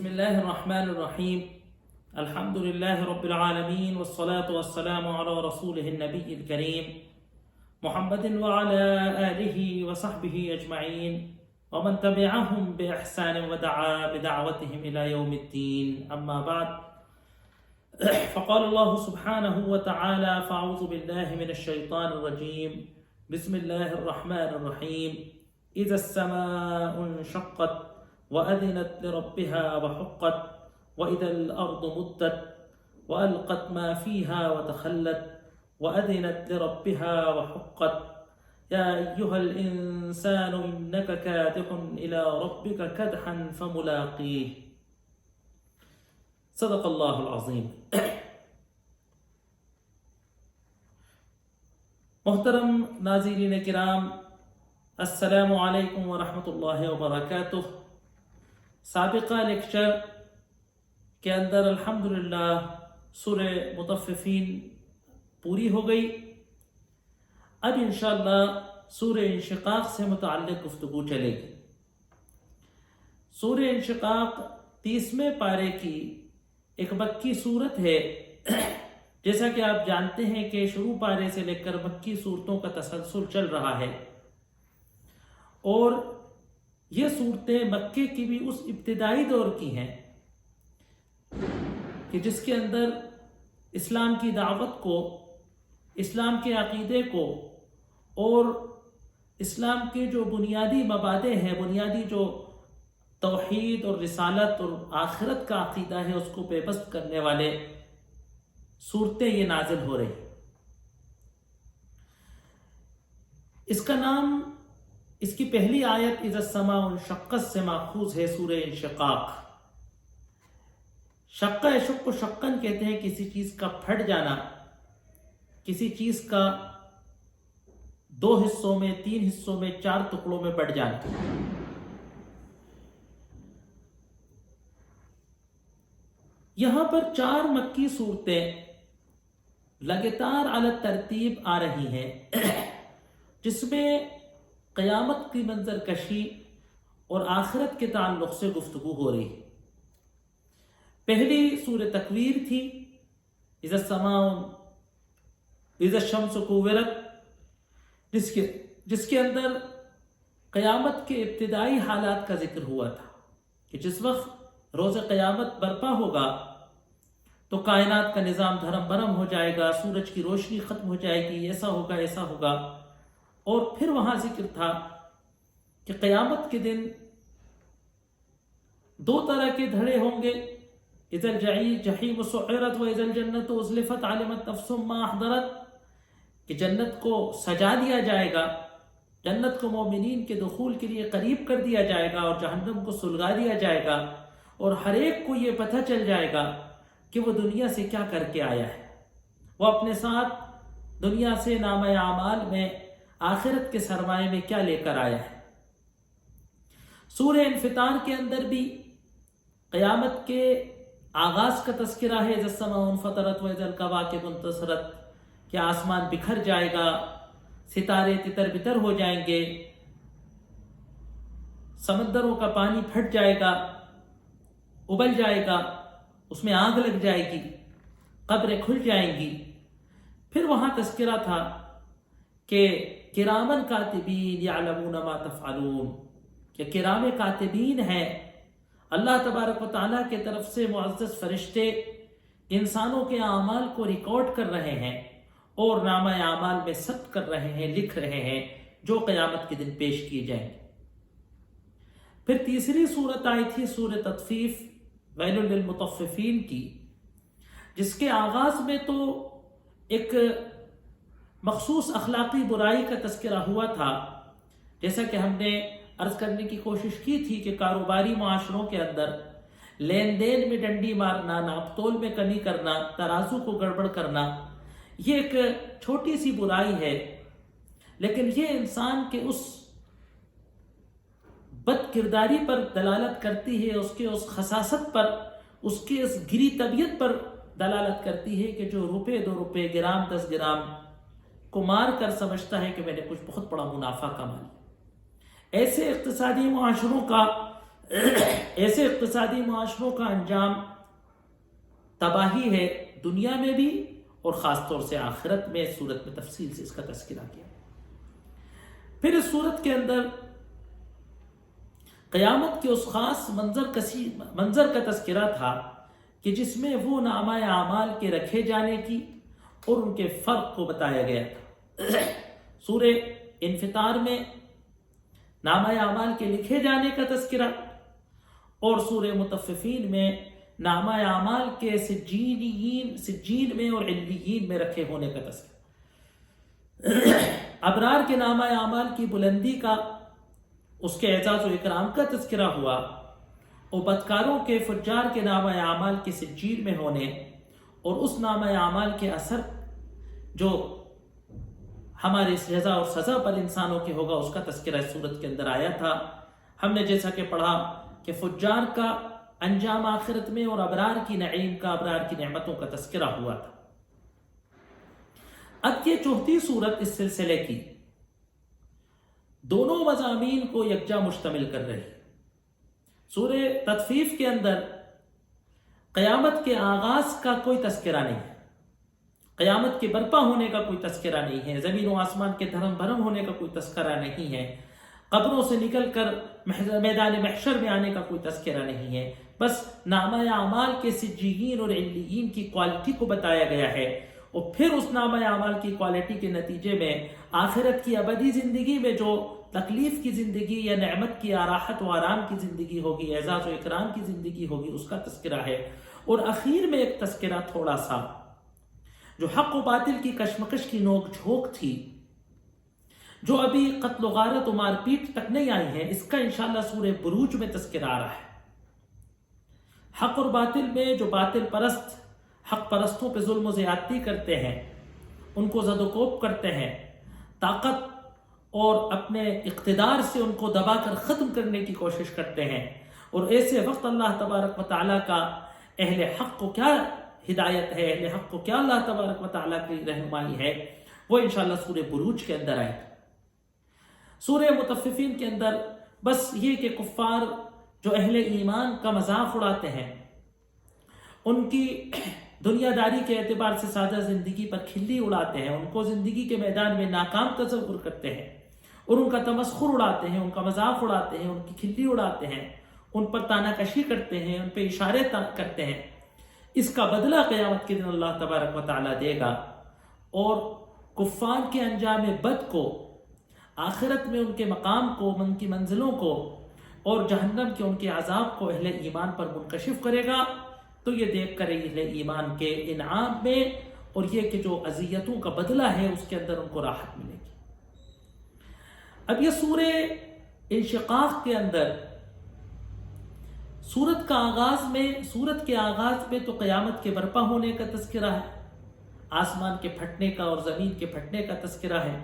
بسم الله الرحمن الرحيم. الحمد لله رب العالمين والصلاة والسلام على رسوله النبي الكريم محمد وعلى آله وصحبه أجمعين ومن تبعهم بإحسان ودعا بدعوتهم إلى يوم الدين. أما بعد، فقال الله سبحانه وتعالى: فأعوذ بالله من الشيطان الرجيم. بسم الله الرحمن الرحيم. إذا السماء انشقت وأذنت لربها وحقت وإذا الأرض مدت وألقت ما فيها وتخلت وأذنت لربها وحقت يا أيها الإنسان إنك كادح إلى ربك كدحا فملاقيه. صدق الله العظيم. محترم ناظرین کرام، السلام علیکم ورحمۃ اللہ وبرکاتہ. سابقہ لیکچر کے اندر الحمدللہ سورہ مطففین پوری ہو گئی. اب انشاءاللہ سورہ انشقاق سے متعلق گفتگو چلے گی. سورہ انشقاق 30ویں پارے کی ایک مکی صورت ہے. جیسا کہ آپ جانتے ہیں کہ شروع پارے سے لے کر مکی صورتوں کا تسلسل چل رہا ہے، اور یہ صورتیں مکے کی بھی اس ابتدائی دور کی ہیں کہ جس کے اندر اسلام کی دعوت کو، اسلام کے عقیدے کو اور اسلام کے جو بنیادی مبادئ ہیں، بنیادی جو توحید اور رسالت اور آخرت کا عقیدہ ہے، اس کو بے بست کرنے والے صورتیں یہ نازل ہو رہی. اس کا نام، اس کی پہلی آیت اذا السماء انشقت سے ماخوذ ہے، سورہ انشقاق. شق یشق شقن کہتے ہیں کسی چیز کا پھٹ جانا، کسی چیز کا 2 حصوں میں، 3 حصوں میں، 4 ٹکڑوں میں بٹ جانا. یہاں پر 4 مکی صورتیں لگاتار علی ترتیب آ رہی ہیں، جس میں قیامت کی منظر کشی اور آخرت کے تعلق سے گفتگو ہو رہی ہے. پہلی سورہ تکویر تھی، اذا السماء اذا الشمس کورت، جس کے اندر قیامت کے ابتدائی حالات کا ذکر ہوا تھا کہ جس وقت روز قیامت برپا ہوگا تو کائنات کا نظام دھرم برم ہو جائے گا، سورج کی روشنی ختم ہو جائے گی، ایسا ہوگا ایسا ہوگا. اور پھر وہاں ذکر تھا کہ قیامت کے دن 2 طرح کے دھڑے ہوں گے، اذا الجحیم سعرت و اذا الجنت ازلفت علمت نفس ما احضرت، کہ جنت کو سجا دیا جائے گا، جنت کو مومنین کے دخول کے لیے قریب کر دیا جائے گا، اور جہنم کو سلگا دیا جائے گا، اور ہر ایک کو یہ پتہ چل جائے گا کہ وہ دنیا سے کیا کر کے آیا ہے، وہ اپنے ساتھ دنیا سے نامہ اعمال میں، آخرت کے سرمایے میں کیا لے کر آیا ہے. سورہ انفطار کے اندر بھی قیامت کے آغاز کا تذکرہ ہے، اذا السماء انفطرت و اذا الکواکب انتثرت، کہ آسمان بکھر جائے گا، ستارے تتر بتر ہو جائیں گے، سمندروں کا پانی پھٹ جائے گا، ابل جائے گا، اس میں آگ لگ جائے گی، قبریں کھل جائیں گی. پھر وہاں تذکرہ تھا کہ کرامن کاتبین یعلمون ما تفعلون، کہ کرام کاتبین ہیں، اللہ تبارک و تعالیٰ کے طرف سے معزز فرشتے انسانوں کے اعمال کو ریکارڈ کر رہے ہیں اور نامہ اعمال میں ثبت کر رہے ہیں، لکھ رہے ہیں، جو قیامت کے دن پیش کیے جائیں گے. پھر تیسری صورت آئی تھی سورہ تطفیف، ویل للمطففین کی، جس کے آغاز میں تو ایک مخصوص اخلاقی برائی کا تذکرہ ہوا تھا. جیسا کہ ہم نے عرض کرنے کی کوشش کی تھی کہ کاروباری معاشروں کے اندر لین دین میں ڈنڈی مارنا، ناپ تول میں کمی کرنا، ترازو کو گڑبڑ کرنا، یہ ایک چھوٹی سی برائی ہے، لیکن یہ انسان کے اس بد کرداری پر دلالت کرتی ہے، اس کے اس خساست پر، اس کے اس گری طبیعت پر دلالت کرتی ہے کہ جو روپے 2 روپے، گرام 10 گرام کو مار کر سمجھتا ہے کہ میں نے کچھ بہت بڑا منافع کما لیا. ایسے اقتصادی معاشروں کا ایسے اقتصادی معاشروں کا انجام تباہی ہے دنیا میں بھی اور خاص طور سے آخرت میں. اس صورت میں تفصیل سے اس کا تذکرہ کیا. پھر اس صورت کے اندر قیامت کے اس خاص منظر کا تذکرہ تھا کہ جس میں وہ نامہ اعمال کے رکھے جانے کی اور ان کے فرق کو بتایا گیا تھا. سورہ انفطار میں نامہ اعمال کے لکھے جانے کا تذکرہ اور سورہ مطففین میں نامہ اعمال کے سجین میں اور علیین میں رکھے ہونے کا تذکرہ. ابرار کے نامہ اعمال کی بلندی کا، اس کے اعزاز و اکرام کا تذکرہ ہوا، اور بدکاروں کے فجار کے نامہ اعمال کے سجین میں ہونے اور اس نامہ اعمال کے اثر جو ہمارے جزا اور سزا پر انسانوں کے ہوگا اس کا تذکرہ اس صورت کے اندر آیا تھا. ہم نے جیسا کہ پڑھا کہ فجار کا انجام آخرت میں اور ابرار کی نعیم کا، ابرار کی نعمتوں کا تذکرہ ہوا تھا. اب یہ چوتھی صورت اس سلسلے کی دونوں مضامین کو یکجا مشتمل کر رہی. سورہ تطفیف کے اندر قیامت کے آغاز کا کوئی تذکرہ نہیں ہے، قیامت کے برپا ہونے کا کوئی تذکرہ نہیں ہے، زمین و آسمان کے دھرم بھرم ہونے کا کوئی تذکرہ نہیں ہے، قبروں سے نکل کر میدان محشر میں آنے کا کوئی تذکرہ نہیں ہے. بس نامہ اعمال کے سجین اور علیین کی کوالٹی کو بتایا گیا ہے، اور پھر اس نامہ اعمال کی کوالٹی کے نتیجے میں آخرت کی ابدی زندگی میں جو تکلیف کی زندگی یا نعمت کی راحت و آرام کی زندگی ہوگی، اعزاز و اکرام کی زندگی ہوگی، اس کا تذکرہ ہے. اور اخیر میں ایک تذکرہ تھوڑا سا جو حق و باطل کی کشمکش کی نوک جھوک تھی، جو ابھی قتل و غارت و مار پیٹ تک نہیں آئی ہے، اس کا انشاءاللہ سورہ بروج میں تذکرہ آ رہا ہے. حق اور باطل میں جو باطل پرست حق پرستوں پہ ظلم و زیادتی کرتے ہیں، ان کو زد و کوب کرتے ہیں، طاقت اور اپنے اقتدار سے ان کو دبا کر ختم کرنے کی کوشش کرتے ہیں، اور ایسے وقت اللہ تبارک و تعالیٰ کا اہل حق کو کیا ہدایت ہے، اہل حق کو کیا اللہ تبارک و تعالیٰ کی رہنمائی ہے، وہ انشاءاللہ سورہ بروج کے اندر آئے. سورہ مطففین کے اندر بس یہ کہ کفار جو اہل ایمان کا مذاق اڑاتے ہیں، ان کی دنیا داری کے اعتبار سے سادہ زندگی پر کھلی اڑاتے ہیں، ان کو زندگی کے میدان میں ناکام تصور کرتے ہیں اور ان کا تمسخر اڑاتے ہیں، ان کا مذاق اڑاتے ہیں، ان کی کھلی اڑاتے ہیں، ان پر تانہ کشی کرتے ہیں، ان پہ اشارے کرتے ہیں. اس کا بدلہ قیامت کے دن اللہ تبارک و تعالیٰ دے گا، اور کفار کے انجام بد کو، آخرت میں ان کے مقام کو، ان کی منزلوں کو اور جہنم کے ان کے عذاب کو اہل ایمان پر منکشف کرے گا. تو یہ دیکھ کر اہل ایمان کے انعام میں اور یہ کہ جو اذیتوں کا بدلہ ہے اس کے اندر ان کو راحت ملے گی. اب یہ سورہ انشقاق کے اندر سورت کے آغاز میں تو قیامت کے برپا ہونے کا تذکرہ ہے، آسمان کے پھٹنے کا اور زمین کے پھٹنے کا تذکرہ ہے،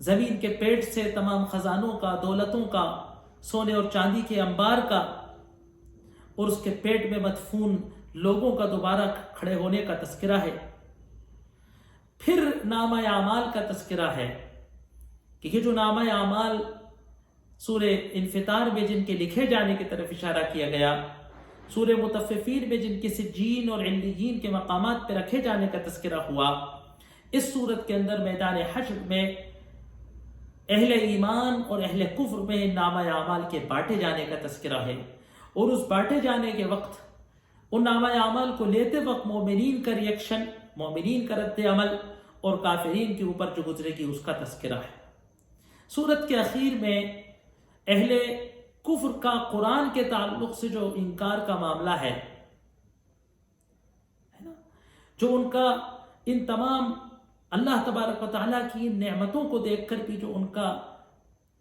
زمین کے پیٹ سے تمام خزانوں کا، دولتوں کا، سونے اور چاندی کے انبار کا اور اس کے پیٹ میں مدفون لوگوں کا دوبارہ کھڑے ہونے کا تذکرہ ہے. پھر نامہ اعمال کا تذکرہ ہے کہ یہ جو نامہ اعمال سورہ انفطار میں جن کے لکھے جانے کی طرف اشارہ کیا گیا، سورہ مطففین میں جن کے سجین اور علیین کے مقامات پہ رکھے جانے کا تذکرہ ہوا، اس صورت کے اندر میدان حشر میں اہل ایمان اور اہل کفر میں نامہ اعمال کے بانٹے جانے کا تذکرہ ہے. اور اس بانٹے جانے کے وقت ان نامہ اعمال کو لیتے وقت مومنین کا ریئیکشن، مومنین کا رد عمل اور کافرین کے اوپر جو گزرے گی اس کا تذکرہ ہے. سورت کے اخیر میں اہل کفر کا قرآن کے تعلق سے جو انکار کا معاملہ ہے نا، جو ان کا ان تمام اللہ تبارک و تعالیٰ کی ان نعمتوں کو دیکھ کر بھی جو ان کا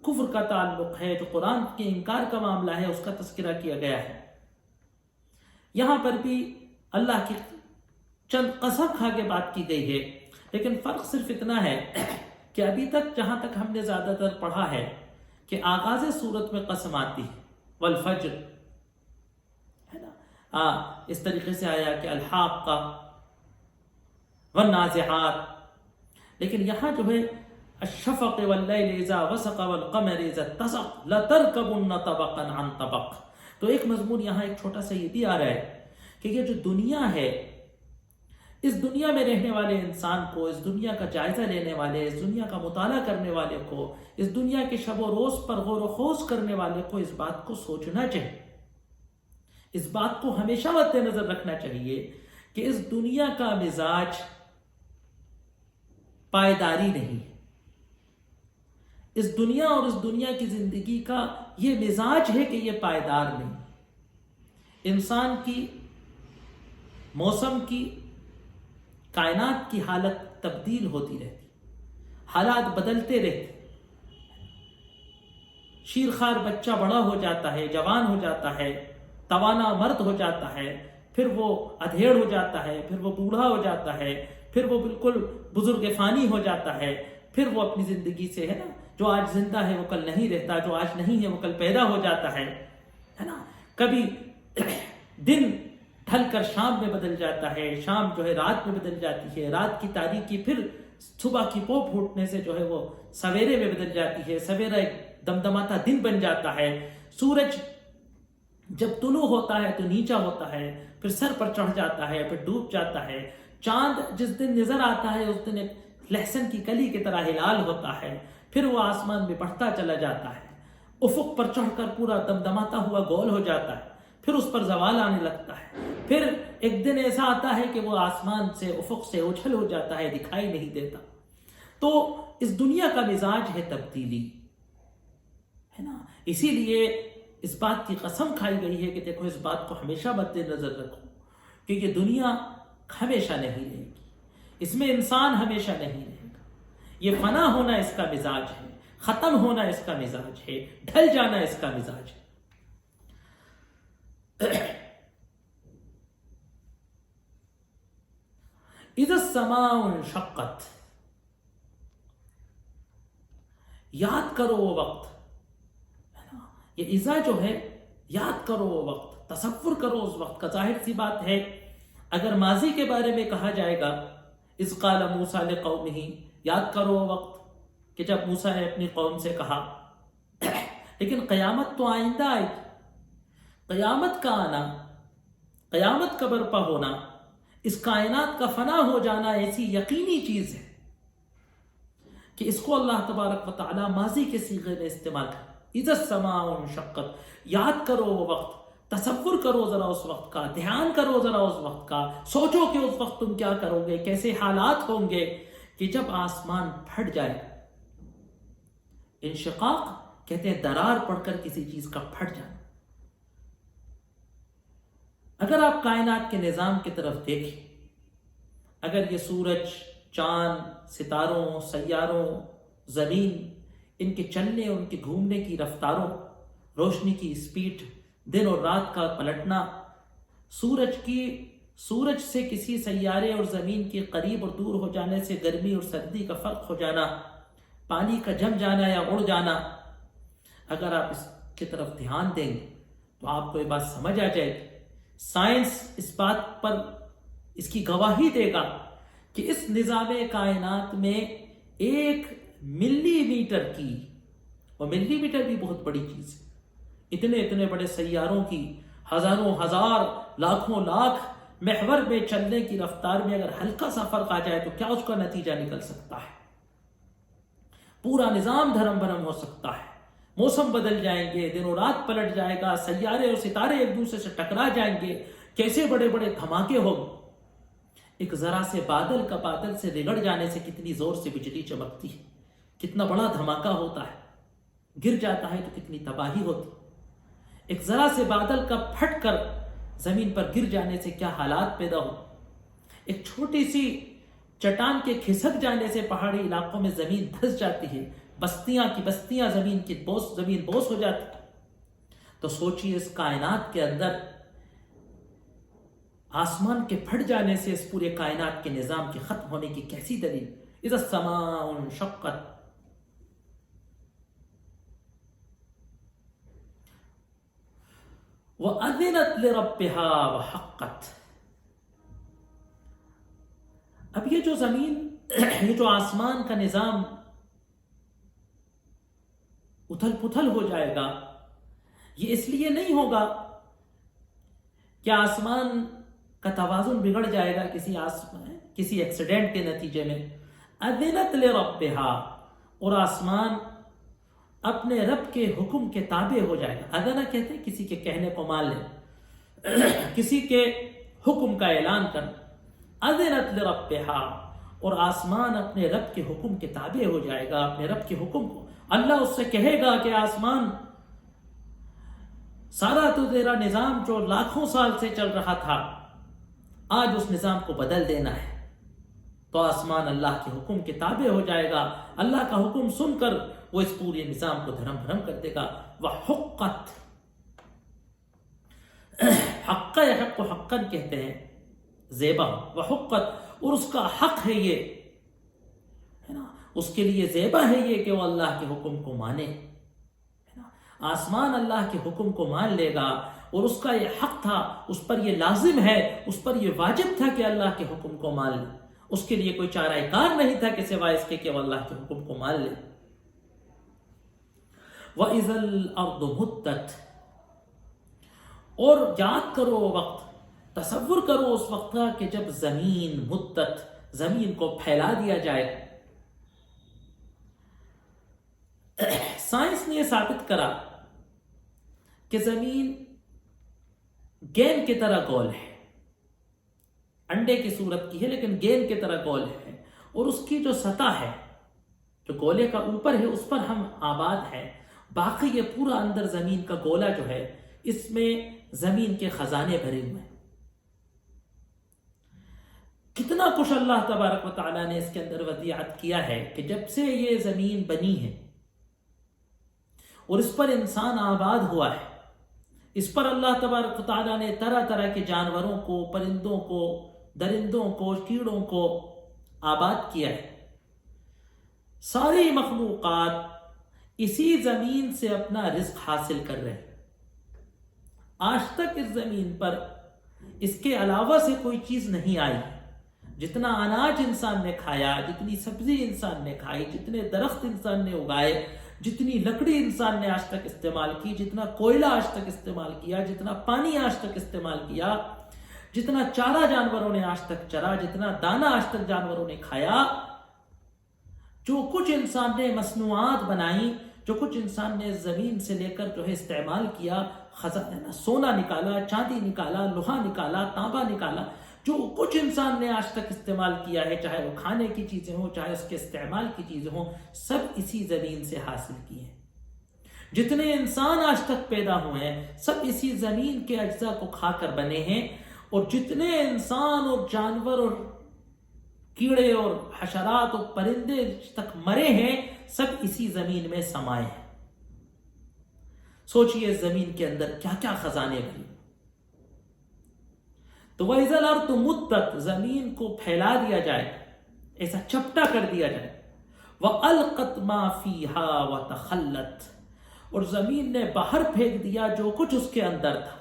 کفر کا تعلق ہے، جو قرآن کے انکار کا معاملہ ہے، اس کا تذکرہ کیا گیا ہے. یہاں پر بھی اللہ کی چند قسم کھا کے بات کی گئی ہے، لیکن فرق صرف اتنا ہے کہ ابھی تک جہاں تک ہم نے زیادہ تر پڑھا ہے کہ آغاز صورت میں قسم آتی ہے، والفجر ہے نا، اس طریقے سے آیا کہ الحاقہ والنازعات، لیکن یہاں جو ہے الشفق واللیل اذا وسق والقمر اذا اتسق لترکبن طبقا عن طبق. تو ایک مضمون یہاں ایک چھوٹا سا یہ بھی آ رہا ہے کہ یہ جو دنیا ہے، اس دنیا میں رہنے والے انسان کو، اس دنیا کا جائزہ لینے والے، اس دنیا کا مطالعہ کرنے والے کو، اس دنیا کے شب و روز پر غور و خوض کرنے والے کو اس بات کو سوچنا چاہیے، اس بات کو ہمیشہ مد نظر رکھنا چاہیے کہ اس دنیا کا مزاج پائیداری نہیں ہے. اس دنیا اور اس دنیا کی زندگی کا یہ مزاج ہے کہ یہ پائیدار نہیں. انسان کی، موسم کی، کائنات کی حالت تبدیل ہوتی رہتی، حالات بدلتے رہتے. شیرخوار بچہ بڑا ہو جاتا ہے، جوان ہو جاتا ہے، توانا مرد ہو جاتا ہے، پھر وہ ادھیڑ ہو جاتا ہے، پھر وہ بوڑھا ہو جاتا ہے، پھر وہ بالکل بزرگ فانی ہو جاتا ہے، پھر وہ اپنی زندگی سے، ہے نا، جو آج زندہ ہے وہ کل نہیں رہتا، جو آج نہیں ہے وہ کل پیدا ہو جاتا ہے نا. کبھی دن ڈھل کر شام میں بدل جاتا ہے، شام جو ہے رات میں بدل جاتی ہے، رات کی تاریکی پھر صبح کی پو پھوٹنے سے جو ہے وہ سویرے میں بدل جاتی ہے، سویرا ایک دمدماتا دن بن جاتا ہے. سورج جب طلوع ہوتا ہے تو نیچا ہوتا ہے، پھر سر پر چڑھ جاتا ہے، پھر ڈوب جاتا ہے. چاند جس دن نظر آتا ہے اس دن ایک لہسن کی کلی کی طرح ہلال ہوتا ہے، پھر وہ آسمان میں بڑھتا چلا جاتا ہے، افق پر چڑھ کر پورا دمدماتا ہوا گول ہو جاتا ہے، پھر اس پر زوال آنے لگتا ہے، پھر ایک دن ایسا آتا ہے کہ وہ آسمان سے، افق سے اچھل ہو جاتا ہے، دکھائی نہیں دیتا. تو اس دنیا کا مزاج ہے تبدیلی، ہے نا. اسی لیے اس بات کی قسم کھائی گئی ہے کہ دیکھو اس بات کو ہمیشہ مد نظر رکھو کہ یہ دنیا ہمیشہ نہیں رہے گی، اس میں انسان ہمیشہ نہیں رہے گا. یہ فنا ہونا اس کا مزاج ہے، ختم ہونا اس کا مزاج ہے، ڈھل جانا اس کا مزاج ہے. اذا السماء انشقت، یاد کرو وہ وقت، یہ اذا جو ہے، یاد کرو وہ وقت، تصور کرو اس وقت کا. ظاہر سی بات ہے اگر ماضی کے بارے میں کہا جائے گا، اذ قال موسیٰ لقومہ، یاد کرو وہ وقت کہ جب موسیٰ نے اپنی قوم سے کہا. لیکن قیامت تو آئندہ آئے گی. قیامت کا آنا، قیامت کا برپا ہونا، اس کائنات کا فنا ہو جانا ایسی یقینی چیز ہے کہ اس کو اللہ تبارک و تعالی ماضی کے صیغے میں استعمال کر. اذا السماء انشقت، یاد کرو وہ وقت، تصور کرو ذرا اس وقت کا، دھیان کرو ذرا اس وقت کا، سوچو کہ اس وقت تم کیا کرو گے، کیسے حالات ہوں گے کہ جب آسمان پھٹ جائے. انشقاق کہتے ہیں درار پڑ کر کسی چیز کا پھٹ جانا. اگر آپ کائنات کے نظام کی طرف دیکھیں، اگر یہ سورج، چاند، ستاروں، سیاروں، زمین، ان کے چلنے، ان کے گھومنے کی رفتاروں، روشنی کی اسپیڈ، دن اور رات کا پلٹنا، سورج سے کسی سیارے اور زمین کے قریب اور دور ہو جانے سے گرمی اور سردی کا فرق ہو جانا، پانی کا جم جانا یا اڑ جانا، اگر آپ اس کی طرف دھیان دیں گے تو آپ کو یہ بات سمجھ آ جائے گی. سائنس اس بات پر اس کی گواہی دے گا کہ اس نظام کائنات میں 1 ملی میٹر کی، اور ملی میٹر بھی بہت بڑی چیز ہے، اتنے بڑے سیاروں کی ہزاروں ہزار، لاکھوں لاکھ محور میں چلنے کی رفتار میں اگر ہلکا سا فرق آ جائے تو کیا اس کا نتیجہ نکل سکتا ہے. پورا نظام دھرم بھرم ہو سکتا ہے، موسم بدل جائیں گے، دن و رات پلٹ جائے گا، سیارے اور ستارے ایک دوسرے سے ٹکرا جائیں گے، کیسے بڑے بڑے دھماکے ہوں. ایک ذرا سے بادل کا بادل سے رگڑ جانے سے کتنی زور سے بجلی چمکتی ہے، کتنا بڑا دھماکہ ہوتا ہے، گر جاتا ہے تو کتنی تباہی ہوتی. ایک ذرا سے بادل کا پھٹ کر زمین پر گر جانے سے کیا حالات پیدا ہو. ایک چھوٹی سی چٹان کے کھسک جانے سے پہاڑی علاقوں میں زمین دھس جاتی ہے، بستیاں کی بستیاں زمین بوس ہو جاتی. تو سوچئے اس کائنات کے اندر آسمان کے پھٹ جانے سے اس پورے کائنات کے نظام کے ختم ہونے کی کیسی دلیل. اذا السماء انشقت، وَأَذِنَتْ لِرَبِّهَا وَحَقَّتْ. اب یہ جو زمین، یہ جو آسمان کا نظام اتھل پتھل ہو جائے گا. یہ اس لیے نہیں ہوگا کہ آسمان کا توازن بگڑ جائے گا کسی ایکسیڈنٹ کے نتیجے میں. اذنت لربہا، اور آسمان اپنے رب کے حکم کے تابع ہو جائے گا. اذن کہتے ہیں کسی کے کہنے کو مان لے، کسی کے حکم کا اعلان کر. اذنت لربہا، اور آسمان اپنے رب کے حکم کے تابع ہو جائے گا. اپنے رب کے حکم کو اللہ اس سے کہے گا کہ آسمان، سارا تو تیرا نظام جو لاکھوں سال سے چل رہا تھا، آج اس نظام کو بدل دینا ہے. تو آسمان اللہ کے حکم کے تابع ہو جائے گا. اللہ کا حکم سن کر وہ اس پورے نظام کو دھرم بھرم کر دے گا. وحقت، حق یحق حقا کہتے ہیں زیبا. وحقت، اور اس کا حق ہے یہ، ہے نا، اس کے لیے زیبا ہے یہ کہ وہ اللہ کے حکم کو مانے. آسمان اللہ کے حکم کو مان لے گا، اور اس کا یہ حق تھا، اس پر یہ لازم ہے، اس پر یہ واجب تھا کہ اللہ کے حکم کو مان لے. اس کے لیے کوئی چارہ کار نہیں تھا کہ سوائے اس کے کہ وہ اللہ کے حکم کو مان لے. وَإِذَا الْأَرْضُ مُدَّتْ، اور یاد کرو وہ وقت، تصور کرو اس وقت کا کہ جب زمین مدت، زمین کو پھیلا دیا جائے. سائنس نے یہ ثابت کرا کہ زمین گیند کی طرح گول ہے، انڈے کی صورت کی ہے لیکن گیند کی طرح گول ہے، اور اس کی جو سطح ہے، جو گولے کا اوپر ہے، اس پر ہم آباد ہیں. باقی یہ پورا اندر زمین کا گولا جو ہے، اس میں زمین کے خزانے بھرے ہوئے ہیں. کتنا کچھ اللہ تبارک و تعالیٰ نے اس کے اندر ودیعت کیا ہے کہ جب سے یہ زمین بنی ہے اور اس پر انسان آباد ہوا ہے، اس پر اللہ تبارک و تعالیٰ نے طرح طرح کے جانوروں کو، پرندوں کو، درندوں کو، کیڑوں کو آباد کیا ہے. ساری مخلوقات اسی زمین سے اپنا رزق حاصل کر رہے ہیں. آج تک اس زمین پر اس کے علاوہ سے کوئی چیز نہیں آئی. جتنا اناج انسان نے کھایا، جتنی سبزی انسان نے کھائی، جتنے درخت انسان نے اگائے، جتنی لکڑی انسان نے آج تک استعمال کی، جتنا کوئلہ آج تک استعمال کیا، جتنا پانی آج تک استعمال کیا، جتنا چارہ جانوروں نے آج تک چرا، جتنا دانہ آج تک جانوروں نے کھایا، جو کچھ انسان نے مصنوعات بنائی، جو کچھ انسان نے زمین سے لے کر جو ہے استعمال کیا، سونا نکالا، چاندی نکالا، لوہا نکالا، تانبا نکالا، جو کچھ انسان نے آج تک استعمال کیا ہے، چاہے وہ کھانے کی چیزیں ہوں، چاہے اس کے استعمال کی چیزیں ہوں، سب اسی زمین سے حاصل کی ہیں. جتنے انسان آج تک پیدا ہوئے ہیں، سب اسی زمین کے اجزاء کو کھا کر بنے ہیں. اور جتنے انسان اور جانور اور کیڑے اور حشرات اور پرندے تک مرے ہیں، سب اسی زمین میں سمائے ہیں. سوچئے زمین کے اندر کیا کیا خزانے بھرے. تو وَإِذَا الْأَرْضُ مُدَّتْ، زمین کو پھیلا دیا جائے، ایسا چپٹا کر دیا جائے. وَأَلْقَتْ مَا فِيهَا وَتَخَلَّتْ، اور زمین نے باہر پھینک دیا جو کچھ اس کے اندر تھا.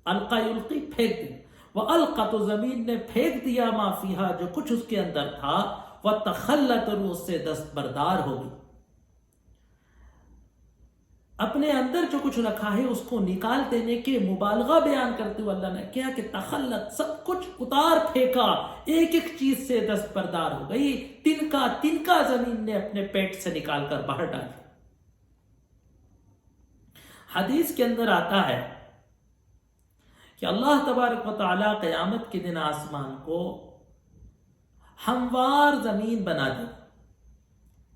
القا یلقی، پھینک دیا. وَأَلْقَتْ، زمین نے پھینک دیا مَا فِيهَا، جو کچھ اس کے اندر تھا. وَتَخَلَّتْ، اور اس سے دستبردار ہو گئی. اپنے اندر جو کچھ رکھا ہے اس کو نکال دینے کے مبالغہ بیان کرتے ہوئے اللہ نے کیا کہ تخلت، سب کچھ اتار پھینکا، ایک ایک چیز سے دستبردار ہو گئی. تنکا تنکا زمین نے اپنے پیٹ سے نکال کر باہر ڈال دیا. حدیث کے اندر آتا ہے کہ اللہ تبارک و تعالی قیامت کے دن آسمان کو ہموار زمین بنا دے،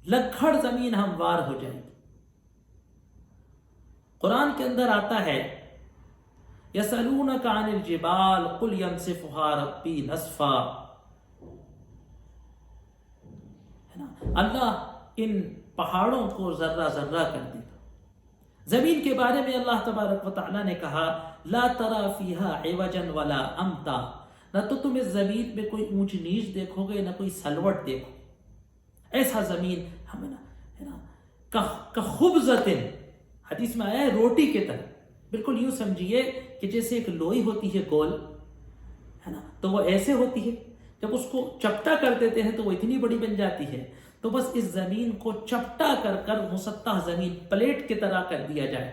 لکھڑ زمین ہموار ہو جائے گی. قرآن کے اندر آتا ہے يَسْأَلُونَكَ عَنِ الْجِبَالِ قُلْ يَنْسِفُهَا رَبِّي نَسْفًا. اللہ ان پہاڑوں کو ذرہ ذرہ کر دے گا. زمین کے بارے میں اللہ تبارک و تعالیٰ نے کہا لا ترى فيها عوجا ولا امتا، نہ تو تم اس زمین میں کوئی اونچ نیچ دیکھو گے، نہ کوئی سلوٹ دیکھو. ایسا زمین ہمیں کخبزۃ، حدیث میں آیا ہے روٹی کے طرح. بالکل یوں سمجھیے کہ جیسے ایک لوئی ہوتی ہے گول، ہے نا، تو وہ ایسے ہوتی ہے. جب اس کو چپٹا کر دیتے ہیں تو وہ اتنی بڑی بن جاتی ہے. تو بس اس زمین کو چپٹا کر کر مسطح زمین پلیٹ کی طرح کر دیا جائے،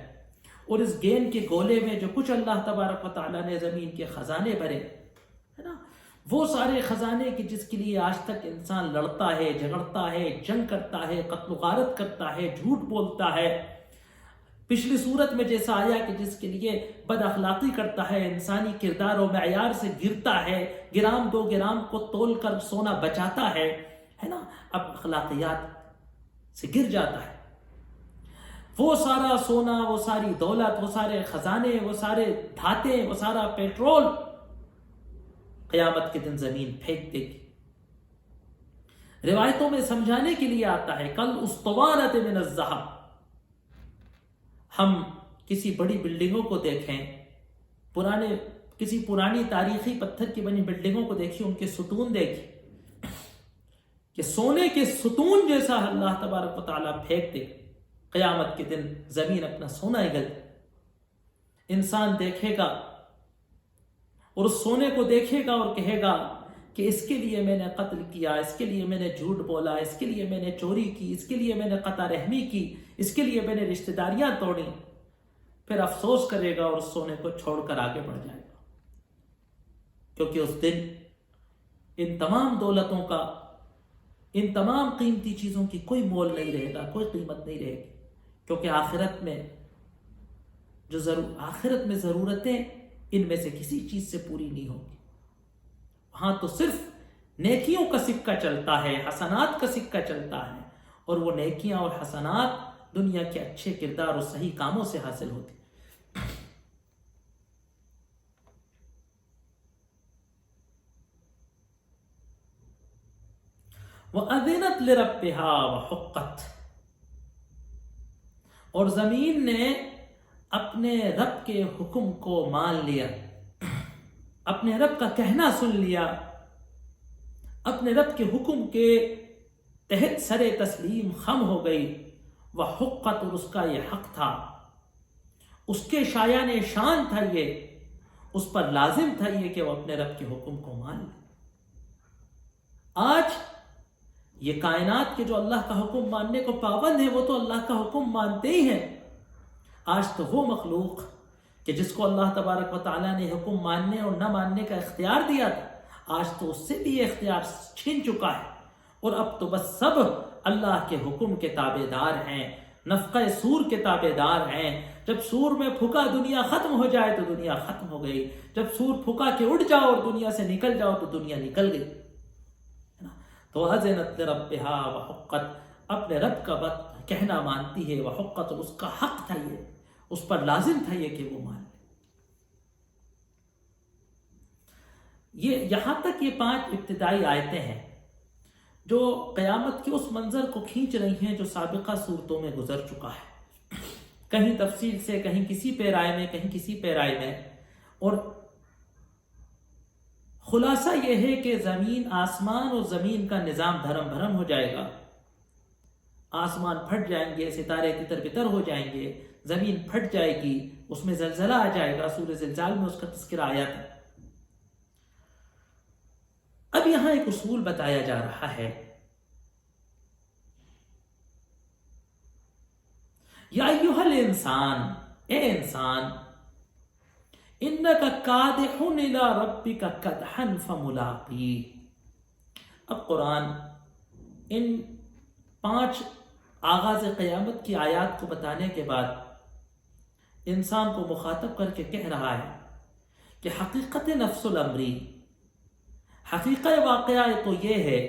اور اس گیند کے گولے میں جو کچھ اللہ تبارک و تعالیٰ نے زمین کے خزانے بھرے ہے نا، وہ سارے خزانے کی جس کے لیے آج تک انسان لڑتا ہے، جھگڑتا ہے، جنگ کرتا ہے، قتل و غارت کرتا ہے، جھوٹ بولتا ہے، پچھلی صورت میں جیسا آیا کہ جس کے لیے بد اخلاقی کرتا ہے، انسانی کردار و معیار سے گرتا ہے، گرام 2 گرام کو تول کر سونا بچاتا ہے نا، اب اخلاقیات سے گر جاتا ہے، وہ سارا سونا، وہ ساری دولت، وہ سارے خزانے، وہ سارے دھاتیں، وہ سارا پیٹرول قیامت کے دن زمین پھینک دے گی۔ روایتوں میں سمجھانے کے لیے آتا ہے، کل اسطوانۃ من الذھب، ہم کسی بڑی بلڈنگوں کو دیکھیں، کسی پرانی تاریخی پتھر کی بنی بلڈنگوں کو دیکھیں، ان کے ستون دیکھیں کہ سونے کے ستون جیسا اللہ تبارک و تعالیٰ پھینک دے، قیامت کے دن زمین اپنا سونا اگل، انسان دیکھے گا اور اس سونے کو دیکھے گا اور کہے گا کہ اس کے لیے میں نے قتل کیا، اس کے لیے میں نے جھوٹ بولا، اس کے لیے میں نے چوری کی، اس کے لیے میں نے قطع رحمی کی، اس کے لیے میں نے رشتہ داریاں توڑی، پھر افسوس کرے گا اور اس سونے کو چھوڑ کر آگے بڑھ جائے گا، کیونکہ اس دن ان تمام دولتوں کا، ان تمام قیمتی چیزوں کی کوئی مول نہیں رہے گا، کوئی قیمت نہیں رہے گی، کیونکہ آخرت میں ضرورتیں ان میں سے کسی چیز سے پوری نہیں ہوگی، وہاں تو صرف نیکیوں کا سکہ چلتا ہے، حسنات کا سکہ چلتا ہے، اور وہ نیکیاں اور حسنات دنیا کے اچھے کردار اور صحیح کاموں سے حاصل ہوتی۔ وَأَذِنَتْ لِرَبِّهَا وَحُقَّتْ، اور زمین نے اپنے رب کے حکم کو مان لیا، اپنے رب کا کہنا سن لیا، اپنے رب کے حکم کے تحت سر تسلیم خم ہو گئی، وحقت، اور اس کا یہ حق تھا، اس کے شایان شان تھا، یہ اس پر لازم تھا یہ کہ وہ اپنے رب کے حکم کو مان لے۔ آج یہ کائنات کے جو اللہ کا حکم ماننے کو پابند ہیں، وہ تو اللہ کا حکم مانتے ہی ہیں۔ آج تو وہ مخلوق کہ جس کو اللہ تبارک و تعالیٰ نے حکم ماننے اور نہ ماننے کا اختیار دیا تھا، آج تو اس سے بھی یہ اختیار چھین چکا ہے، اور اب تو بس سب اللہ کے حکم کے تابع دار ہیں، نفخہ سور کے تابع دار ہیں۔ جب سور میں پھکا دنیا ختم ہو جائے تو دنیا ختم ہو گئی، جب سور پھکا کے اٹھ جاؤ اور دنیا سے نکل جاؤ تو دنیا نکل گئی۔ تو وَأَذِنَتْ لِرَبِّهَا وَحُقَّتْ، اپنے رب کا کہنا مانتی ہے، وحقت، اور اس کا حق تھا، یہ اس پر لازم تھا یہ کہ وہ مان لے۔ یہ یہاں تک یہ 5 ابتدائی آیتیں ہیں جو قیامت کے اس منظر کو کھینچ رہی ہیں جو سابقہ صورتوں میں گزر چکا ہے، کہیں تفصیل سے، کہیں کسی پیرائے میں، کہیں کسی پیرائے میں، اور خلاصہ یہ ہے کہ زمین، آسمان اور زمین کا نظام دھرم بھرم ہو جائے گا، آسمان پھٹ جائیں گے، ستارے تتر بتر ہو جائیں گے، زمین پھٹ جائے گی، اس میں زلزلہ آ جائے گا، سورہ زلزال میں اس کا تذکرہ آیا تھا۔ اب یہاں ایک اصول بتایا جا رہا ہے، یا ایھا الانسان، اے انسان، انک کادح الی ربک کدحا فملاقیہ۔ اب قرآن ان 5 آغاز قیامت کی آیات کو بتانے کے بعد انسان کو مخاطب کر کے کہہ رہا ہے کہ حقیقت نفس الامری، حقیقت واقعہ تو یہ ہے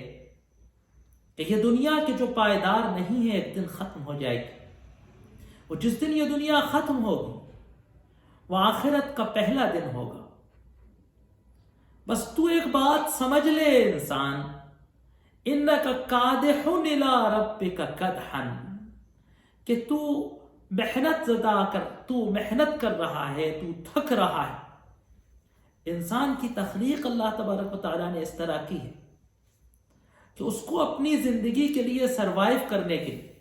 کہ یہ دنیا کے جو پائیدار نہیں ہے ایک دن ختم ہو جائے گی، اور جس دن یہ دنیا ختم ہوگی وہ آخرت کا پہلا دن ہوگا۔ بس تو ایک بات سمجھ لے انسان، انک کادح الی ربک کدحا، کہ تو محنت کر رہا ہے، تو تھک رہا ہے۔ انسان کی تخلیق اللہ تبارک و تعالیٰ نے اس طرح کی ہے کہ اس کو اپنی زندگی کے لیے سروائیو کرنے کے لیے،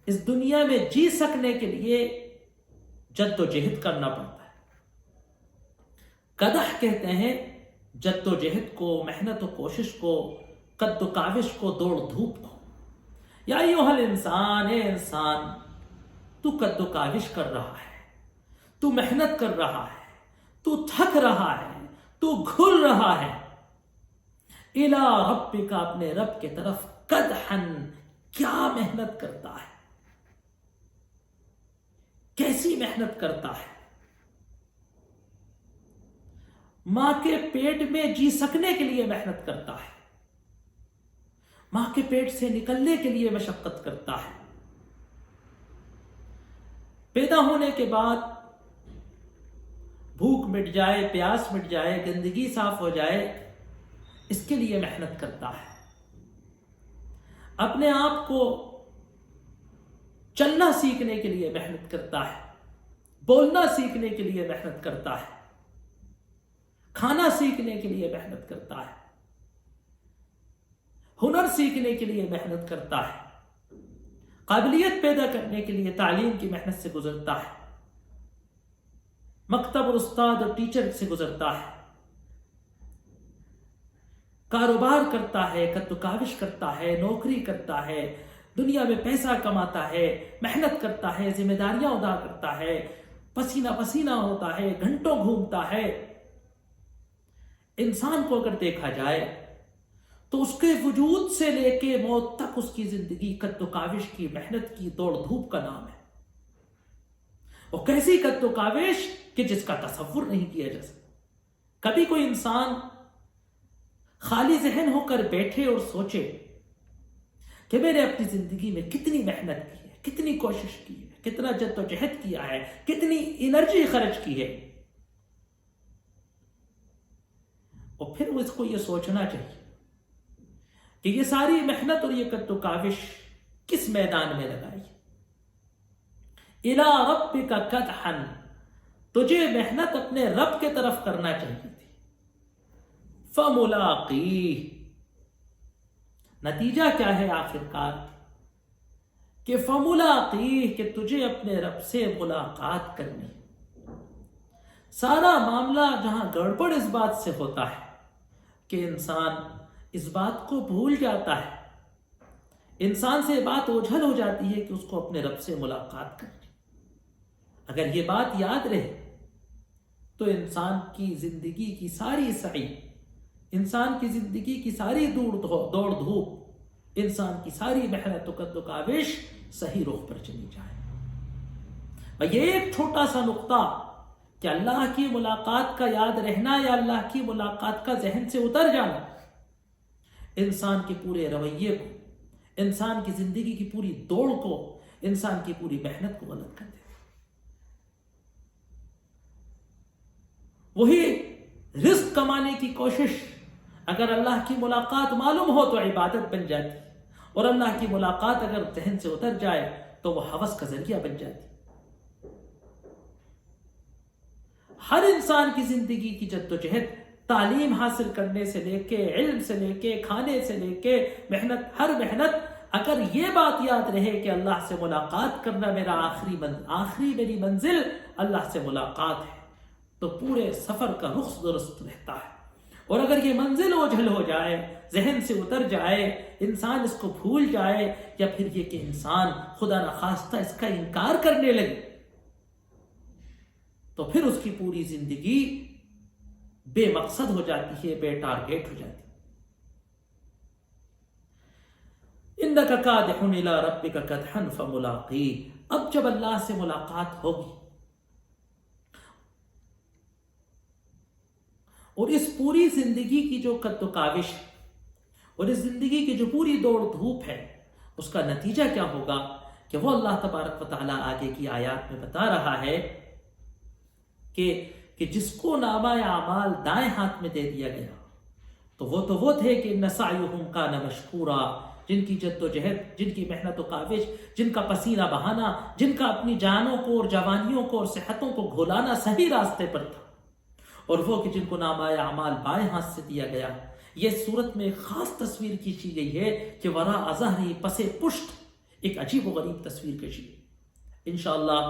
اس دنیا میں جی سکنے کے لیے جد و جہد کرنا پڑتا ہے۔ قدح کہتے ہیں جد و جہد کو، محنت و کوشش کو، قد و کاوش کو، دوڑ دھوپ کو. یا ایھا الانسان، اے انسان، تو قد و کاوش کر رہا ہے، تو محنت کر رہا ہے، تو تھک رہا ہے، تو گھل رہا ہے. الی ربک، اپنے رب کے طرف. قدحن، کیا محنت کرتا ہے، کیسی محنت کرتا ہے. ماں کے پیٹ میں جی سکنے کے لیے محنت کرتا ہے، ماں کے پیٹ سے نکلنے کے لیے مشقت کرتا ہے. پیدا ہونے کے بعد بھوک مٹ جائے، پیاس مٹ جائے، گندگی صاف ہو جائے، اس کے لیے محنت کرتا ہے. اپنے آپ کو چلنا سیکھنے کے لیے محنت کرتا ہے، بولنا سیکھنے کے لیے محنت کرتا ہے، کھانا سیکھنے کے لیے محنت کرتا ہے، ہنر سیکھنے کے لیے محنت کرتا ہے، قابلیت پیدا کرنے کے لیے تعلیم کی محنت سے گزرتا ہے، مکتب اور استاد اور ٹیچر سے گزرتا ہے، کاروبار کرتا ہے، کد و کاوش کرتا ہے، نوکری کرتا ہے، دنیا میں پیسہ کماتا ہے، محنت کرتا ہے، ذمہ داریاں ادا کرتا ہے، پسینہ پسینہ ہوتا ہے، گھنٹوں گھومتا ہے. انسان کو اگر دیکھا جائے تو اس کے وجود سے لے کے موت تک اس کی زندگی کد و کاوش کی، محنت کی، دوڑ دھوپ کا نام ہے. اور کیسی کد و کاوش کہ جس کا تصور نہیں کیا جا سکتا. کبھی کوئی انسان خالی ذہن ہو کر بیٹھے اور سوچے کہ میں نے اپنی زندگی میں کتنی محنت کی ہے، کتنی کوشش کی ہے، کتنا جد و جہد کیا ہے، کتنی انرجی خرچ کی ہے، اور پھر اس کو یہ سوچنا چاہیے کہ یہ ساری محنت اور یہ کد و کاوش کس میدان میں لگائی. الی ربک قدحن، تجھے محنت اپنے رب کے طرف کرنا چاہیے تھی. فملاقیہ، نتیجہ کیا ہے آخر کار کہ فملاقیہ، کہ تجھے اپنے رب سے ملاقات کرنی. سارا معاملہ جہاں گڑبڑ اس بات سے ہوتا ہے کہ انسان اس بات کو بھول جاتا ہے، انسان سے بات اوجھل ہو جاتی ہے کہ اس کو اپنے رب سے ملاقات کرنی. اگر یہ بات یاد رہے تو انسان کی زندگی کی ساری سعی، انسان کی زندگی کی ساری دوڑ دھوپ، انسان کی ساری محنت و کد و کاوش صحیح رخ پر چلی جائے. اور یہ ایک چھوٹا سا نقطہ کہ اللہ کی ملاقات کا یاد رہنا یا اللہ کی ملاقات کا ذہن سے اتر جانا، انسان کے پورے رویے کو، انسان کی زندگی کی پوری دوڑ کو، انسان کی پوری محنت کو غلط کر دیتا. وہی رزق کمانے کی کوشش اگر اللہ کی ملاقات معلوم ہو تو عبادت بن جاتی، اور اللہ کی ملاقات اگر ذہن سے اتر جائے تو وہ ہوس کا ذریعہ بن جاتی. ہر انسان کی زندگی کی جد و جہد، تعلیم حاصل کرنے سے لے کے، علم سے لے کے، کھانے سے لے کے، محنت، ہر محنت، اگر یہ بات یاد رہے کہ اللہ سے ملاقات کرنا میرا آخری میری منزل اللہ سے ملاقات ہے، تو پورے سفر کا رخ درست رہتا ہے. اور اگر یہ منزل اوجھل ہو جائے، ذہن سے اتر جائے، انسان اس کو بھول جائے، یا پھر یہ کہ انسان خدا نخواستہ اس کا انکار کرنے لگے، تو پھر اس کی پوری زندگی بے مقصد ہو جاتی ہے، بے ٹارگیٹ ہو جاتی ہے. انک کادح الی ربک کدحا فملاقیہ. اب جب اللہ سے ملاقات ہوگی اور اس پوری زندگی کی جو قد و کاوش ہے اور اس زندگی کی جو پوری دوڑ دھوپ ہے، اس کا نتیجہ کیا ہوگا کہ وہ اللہ تبارک و تعالیٰ آگے کی آیات میں بتا رہا ہے کہ جس کو نامہ اعمال دائیں ہاتھ میں دے دیا گیا تو وہ تھے کہ ان سعیہم کان مشکورا، جن کی جد و جہد، جن کی محنت و کاوش، جن کا پسینہ بہانا، جن کا اپنی جانوں کو اور جوانیوں کو اور صحتوں کو گھولانا صحیح راستے پر تھا، اور وہ کہ جن کو نامہ اعمال بائیں ہاتھ سے دیا گیا. یہ صورت میں ایک خاص تصویر کھینچی گئی ہے کہ وراء ظہری، پس پشت ایک عجیب و غریب تصویر کشی. انشاءاللہ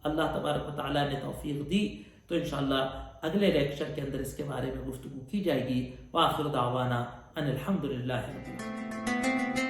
اللہ تبارک و تعالیٰ نے توفیق دی تو انشاءاللہ اگلے لیکچر کے اندر اس کے بارے میں گفتگو کی جائے گی. وآخر دعوانا ان الحمد للہ رب العالمین.